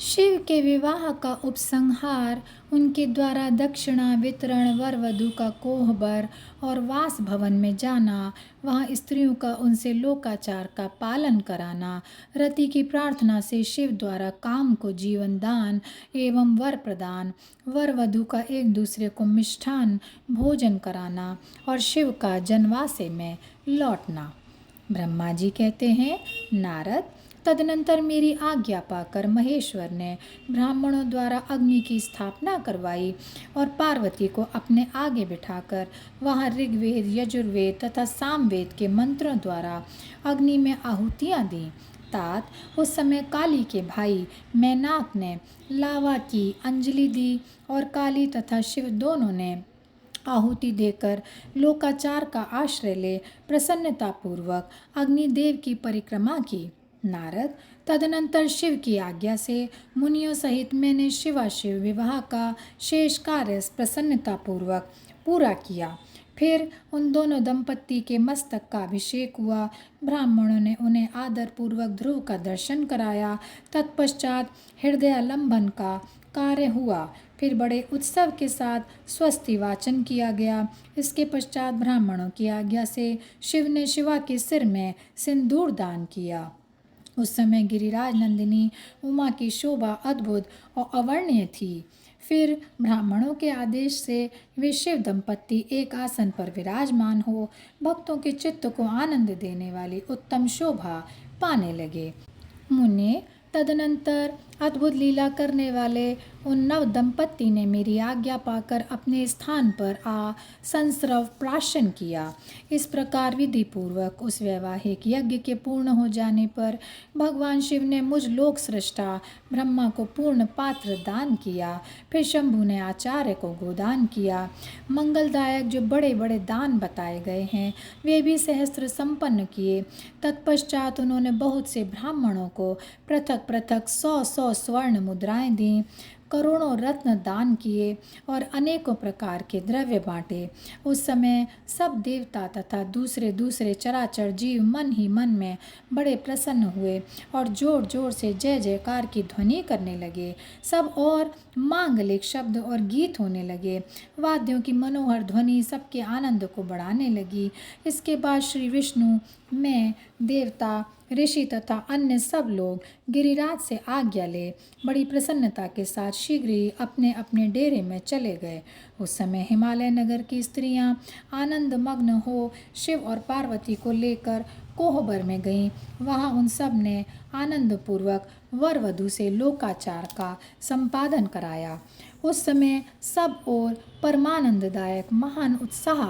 शिव के विवाह का उपसंहार, उनके द्वारा दक्षिणा वितरण, वर वधू का कोहबर और वास भवन में जाना, वहाँ स्त्रियों का उनसे लोकाचार का पालन कराना, रति की प्रार्थना से शिव द्वारा काम को जीवन दान एवं वर प्रदान, वर वधू का एक दूसरे को मिष्ठान भोजन कराना और शिव का जनवासे में लौटना। ब्रह्मा जी कहते हैं, नारद, तदनंतर मेरी आज्ञा पाकर महेश्वर ने ब्राह्मणों द्वारा अग्नि की स्थापना करवाई और पार्वती को अपने आगे बिठाकर वहाँ ऋग्वेद, यजुर्वेद तथा सामवेद के मंत्रों द्वारा अग्नि में आहुतियाँ दी। तात उस समय काली के भाई मैनाक ने लावा की अंजलि दी और काली तथा शिव दोनों ने आहुति देकर लोकाचार का आश्रय ले प्रसन्नतापूर्वक अग्निदेव की परिक्रमा की। नारद, तदनंतर शिव की आज्ञा से मुनियों सहित मैंने शिवाशिव विवाह का शेष कार्य प्रसन्नतापूर्वक पूरा किया। फिर उन दोनों दंपत्ति के मस्तक का अभिषेक हुआ। ब्राह्मणों ने उन्हें आदरपूर्वक ध्रुव का दर्शन कराया। तत्पश्चात हृदयालंबन का कार्य हुआ। फिर बड़े उत्सव के साथ स्वस्ति वाचन किया गया। इसके पश्चात ब्राह्मणों की आज्ञा से शिव ने शिवा के सिर में सिंदूर दान किया। उस समय गिरिराज नंदिनी उमा की शोभा अद्भुत और अवर्णनीय थी। फिर ब्राह्मणों के आदेश से वे शिव दंपत्ति एक आसन पर विराजमान हो भक्तों के चित्त को आनंद देने वाली उत्तम शोभा पाने लगे। मुने, तदनंतर अद्भुत लीला करने वाले उन नव दंपत्ति ने मेरी आज्ञा पाकर अपने स्थान पर आ संस्रव प्राशन किया। इस प्रकार विधि पूर्वक उस वैवाहिक यज्ञ के पूर्ण हो जाने पर भगवान शिव ने मुझ लोक सृष्टा ब्रह्मा को पूर्ण पात्र दान किया। फिर शंभु ने आचार्य को गोदान किया। मंगलदायक जो बड़े बड़े दान बताए गए हैं वे भी सहस्त्र संपन्न किए। तत्पश्चात उन्होंने बहुत से ब्राह्मणों को पृथक पृथक 100-100 स्वर्ण मुद्राएं दी, करोड़ों रत्न दान किए और अनेकों प्रकार के द्रव्य बांटे। उस समय सब देवता तथा दूसरे दूसरे चराचर जीव मन ही मन में बड़े प्रसन्न हुए और जोर जोर से जय जयकार की ध्वनि करने लगे। सब और मांगलिक शब्द और गीत होने लगे। वाद्यों की मनोहर ध्वनि सबके आनंद को बढ़ाने लगी। इसके बाद श्री विष्णु, मैं, देवता, ऋषि तथा अन्य सब लोग गिरिराज से आज्ञा ले बड़ी प्रसन्नता के साथ शीघ्र ही अपने अपने डेरे में चले गए। उस समय हिमालय नगर की स्त्रियां आनंद मग्न हो शिव और पार्वती को लेकर कोहबर में गईं। वहां उन सब ने आनंदपूर्वक वर वधू से लोकाचार का संपादन कराया। उस समय सब ओर परमानंददायक महान उत्साह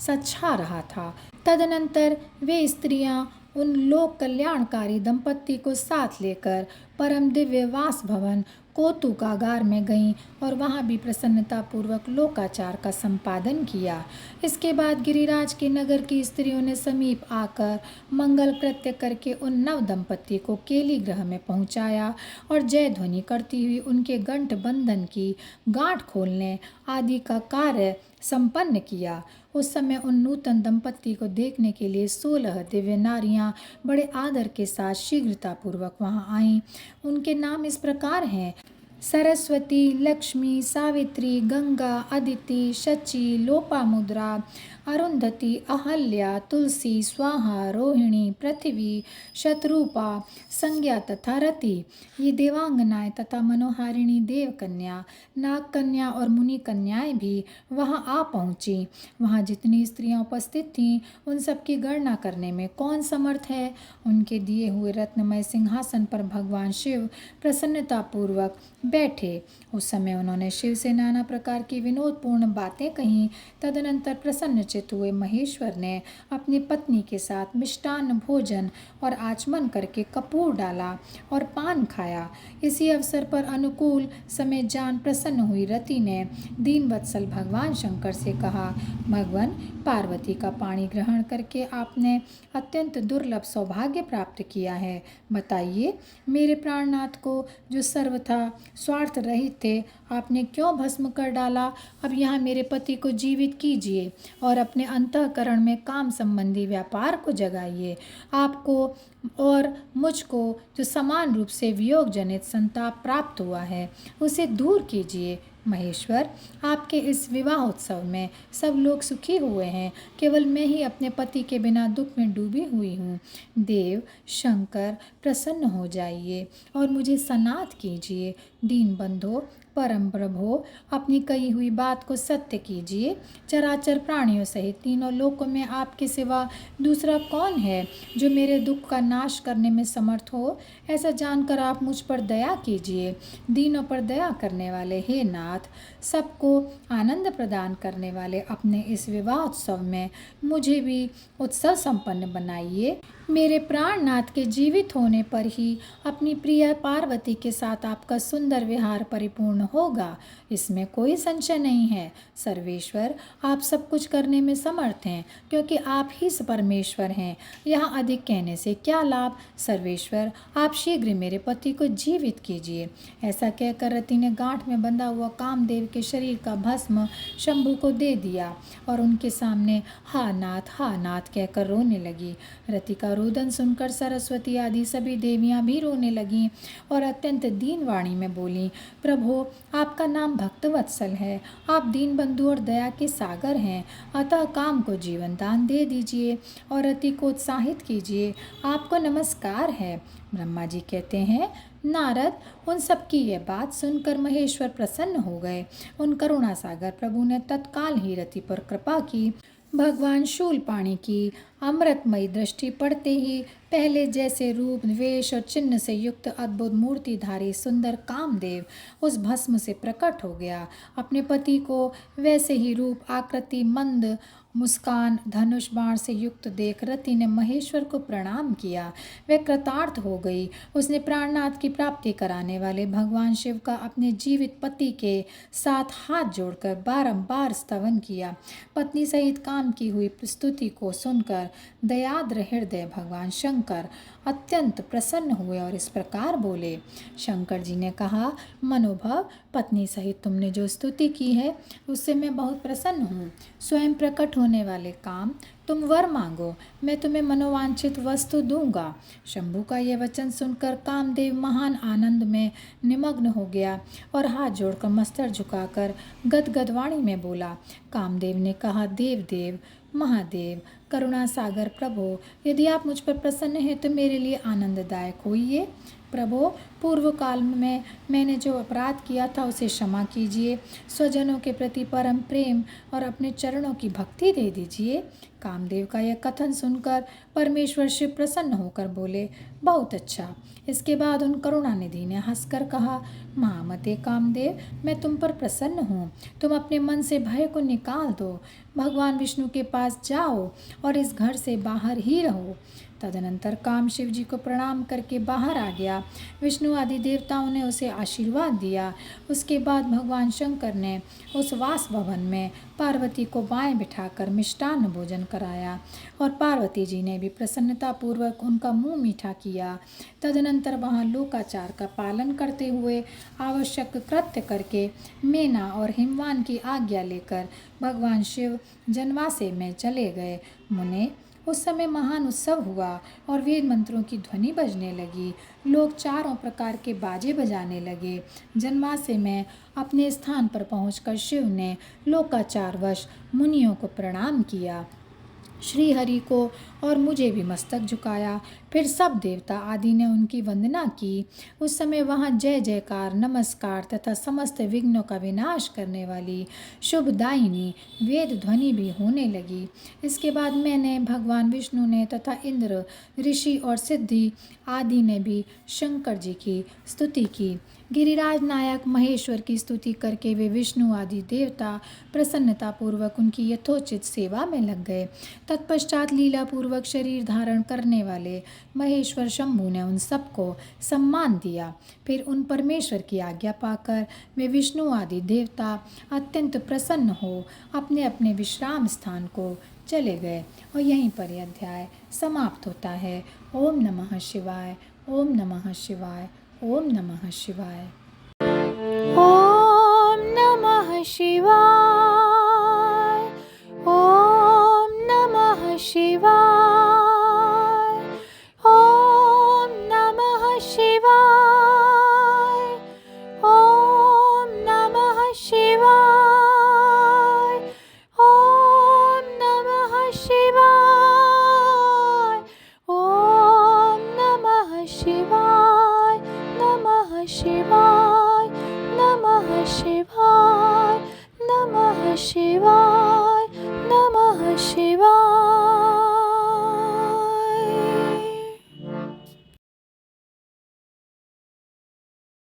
सच्छा रहा था। तदनंतर वे स्त्रियां उन लोक कल्याणकारी दंपत्ति को साथ लेकर परम दिव्य वास भवन कौतुकागार में गईं और वहां भी प्रसन्नतापूर्वक लोकाचार का संपादन किया। इसके बाद गिरिराज के नगर की स्त्रियों ने समीप आकर मंगल कृत्य करके उन नव दंपत्ति को केली गृह में पहुंचाया और जय ध्वनि करती हुई उनके गंठ बंधन की गांठ खोलने आदि का कार्य संपन्न किया। उस समय उन नूतन दंपत्ति को देखने के लिए 16 दिव्य नारियां बड़े आदर के साथ शीघ्रतापूर्वक वहां आईं। उनके नाम इस प्रकार हैं: सरस्वती, लक्ष्मी, सावित्री, गंगा, अदिति, शची, लोपामुद्रा, अरुंधति, अहल्या, तुलसी, स्वाहा, रोहिणी, पृथ्वी, शतरूपा, संज्ञा तथा रति। ये देवांगनाएं तथा मनोहारिणी देवकन्या, नागकन्या और मुनि कन्याएं भी वहां आ पहुंची। वहां जितनी स्त्रियां उपस्थित थीं उन सब की गणना करने में कौन समर्थ है। उनके दिए हुए रत्नमय सिंहासन पर भगवान शिव प्रसन्नतापूर्वक बैठे। उस समय उन्होंने शिव से नाना प्रकार की विनोदपूर्ण बातें कहीं। तदनंतर प्रसन्नचित्त हुए महेश्वर ने अपनी पत्नी के साथ मिष्टान्न भोजन और आचमन करके कपूर डाला और पान खाया। इसी अवसर पर अनुकूल समय जान प्रसन्न हुई रति ने दीनवत्सल भगवान शंकर से कहा, भगवान, पार्वती का पाणी ग्रहण करके आपने अत्यंत दुर्लभ सौभाग्य प्राप्त किया है। बताइए, मेरे प्राणनाथ को जो सर्वथा स्वार्थ रहित थे आपने क्यों भस्म कर डाला। अब यहाँ मेरे पति को जीवित कीजिए और अपने अंतःकरण में काम संबंधी व्यापार को जगाइए। आपको और मुझको जो समान रूप से वियोग जनित संताप प्राप्त हुआ है उसे दूर कीजिए। महेश्वर, आपके इस विवाह उत्सव में सब लोग सुखी हुए हैं, केवल मैं ही अपने पति के बिना दुख में डूबी हुई हूँ। देव शंकर, प्रसन्न हो जाइए और मुझे सनाथ कीजिए। दीन बंधो, परम प्रभो, अपनी कही हुई बात को सत्य कीजिए। चराचर प्राणियों सहित तीनों लोकों में आपके सिवा दूसरा कौन है जो मेरे दुख का नाश करने में समर्थ हो? ऐसा जानकर आप मुझ पर दया कीजिए। दीनों पर दया करने वाले हे नाथ, सबको आनंद प्रदान करने वाले अपने इस विवाह उत्सव में मुझे भी उत्सव संपन्न बनाइए। मेरे प्राणनाथ के जीवित होने पर ही अपनी प्रिय पार्वती के साथ आपका सुंदर विहार परिपूर्ण होगा, इसमें कोई संशय नहीं है। सर्वेश्वर, आप सब कुछ करने में समर्थ हैं, क्योंकि आप ही परमेश्वर हैं। यहाँ अधिक कहने से क्या लाभ। सर्वेश्वर, आप शीघ्र मेरे पति को जीवित कीजिए। ऐसा कहकर रति ने गांठ में बंधा हुआ कामदेव के शरीर का भस्म शंभू को दे दिया और उनके सामने हा नाथ कहकर रोने लगी। रति का रोदन सुनकर सरस्वती आदि सभी देवियां भी रोने लगीं और अत्यंत दीन वाणी में बोली, प्रभो, आपका नाम भक्तवत्सल है, आप दीन बंधु और दया के सागर हैं, अतः काम को जीवन दान दे दीजिए और रति को उत्साहित कीजिए। आपको नमस्कार है। ब्रह्मा जी कहते हैं, नारद, उन सब की यह बात सुनकर महेश्वर प्रसन्न हो गए। उन करुणा सागर प्रभु ने तत्काल ही रति पर कृपा की। भगवान शूलपाणी की अमृतमयी दृष्टि पड़ते ही पहले जैसे रूप, वेश और चिन्ह से युक्त अद्भुत मूर्तिधारी सुंदर कामदेव उस भस्म से प्रकट हो गया। अपने पति को वैसे ही रूप, आकृति, मंद मुस्कान, धनुष बाण से युक्त देख रति ने महेश्वर को प्रणाम किया। वह कृतार्थ हो गई। उसने प्राणनाथ की प्राप्ति कराने वाले भगवान शिव का अपने जीवित पति के साथ हाथ जोड़कर बारंबार स्तवन किया। पत्नी सहित काम की हुई स्तुति को सुनकर दयाद्र हृदय भगवान शंकर अत्यंत प्रसन्न हुए और इस प्रकार बोले। शंकर जी ने कहा, मनोभव, पत्नी सहित तुमने जो स्तुति की है उससे मैं बहुत प्रसन्न हूँ। स्वयं प्रकट होने वाले काम, तुम वर मांगो, मैं तुम्हें मनोवांछित वस्तु दूंगा। शंभू का यह वचन सुनकर कामदेव महान आनंद में निमग्न हो गया और हाथ जोड़कर मस्तक झुकाकर गदगद वाणी में बोला। कामदेव ने कहा, देव महादेव, करुणा सागर प्रभो, यदि आप मुझ पर प्रसन्न हैं तो मेरे लिए आनंददायक होइए। प्रभो, पूर्व काल में मैंने जो अपराध किया था उसे क्षमा कीजिए। स्वजनों के प्रति परम प्रेम और अपने चरणों की भक्ति दे दीजिए। कामदेव का यह कथन सुनकर परमेश्वर शिव प्रसन्न होकर बोले, बहुत अच्छा। इसके बाद उन करुणानिधि ने हंसकर कहा, महामते कामदेव, मैं तुम पर प्रसन्न हूँ। तुम अपने मन से भय को निकाल दो, भगवान विष्णु के पास जाओ और इस घर से बाहर ही रहो। तदनंतर काम शिव जी को प्रणाम करके बाहर आ गया। विष्णु आदि देवताओं ने उसे आशीर्वाद दिया। उसके बाद भगवान शंकर ने उस वास भवन में पार्वती को बाएं बिठाकर मिष्टान्न भोजन कराया और पार्वती जी ने भी प्रसन्नतापूर्वक उनका मुंह मीठा किया। तदनंतर वहाँ लोकाचार का पालन करते हुए आवश्यक कृत्य करके मेना और हिमवान की आज्ञा लेकर भगवान शिव जनवासे में चले गए। मुने, उस समय महान उत्सव हुआ और वेद मंत्रों की ध्वनि बजने लगी। लोग चारों प्रकार के बाजे बजाने लगे। जनवासे में अपने स्थान पर पहुंचकर शिव ने लोकाचारवश मुनियों को प्रणाम किया, श्री हरि को और मुझे भी मस्तक झुकाया। फिर सब देवता आदि ने उनकी वंदना की। उस समय वहाँ जय जयकार, नमस्कार तथा समस्त विघ्नों का विनाश करने वाली शुभदायिनी वेद ध्वनि भी होने लगी। इसके बाद मैंने, भगवान विष्णु ने तथा इंद्र, ऋषि और सिद्धि आदि ने भी शंकर जी की स्तुति की। गिरिराज नायक महेश्वर की स्तुति करके वे विष्णु आदि देवता प्रसन्नतापूर्वक उनकी यथोचित सेवा में लग गए। तत्पश्चात लीला पूर्वक शरीर धारण करने वाले महेश्वर शंभु ने उन सबको सम्मान दिया। फिर उन परमेश्वर की आज्ञा पाकर वे विष्णु आदि देवता अत्यंत प्रसन्न हो अपने अपने विश्राम स्थान को चले गए। और यहीं पर यह अध्याय समाप्त होता है। ओम नमः शिवाय, ओम नमः शिवाय, ओम नमः शिवाय। ओम नमः शिवाय, ओम नमः शिवाय, ओम शिवाय नमः शिवाय नमः शिवाय नमः शिवाय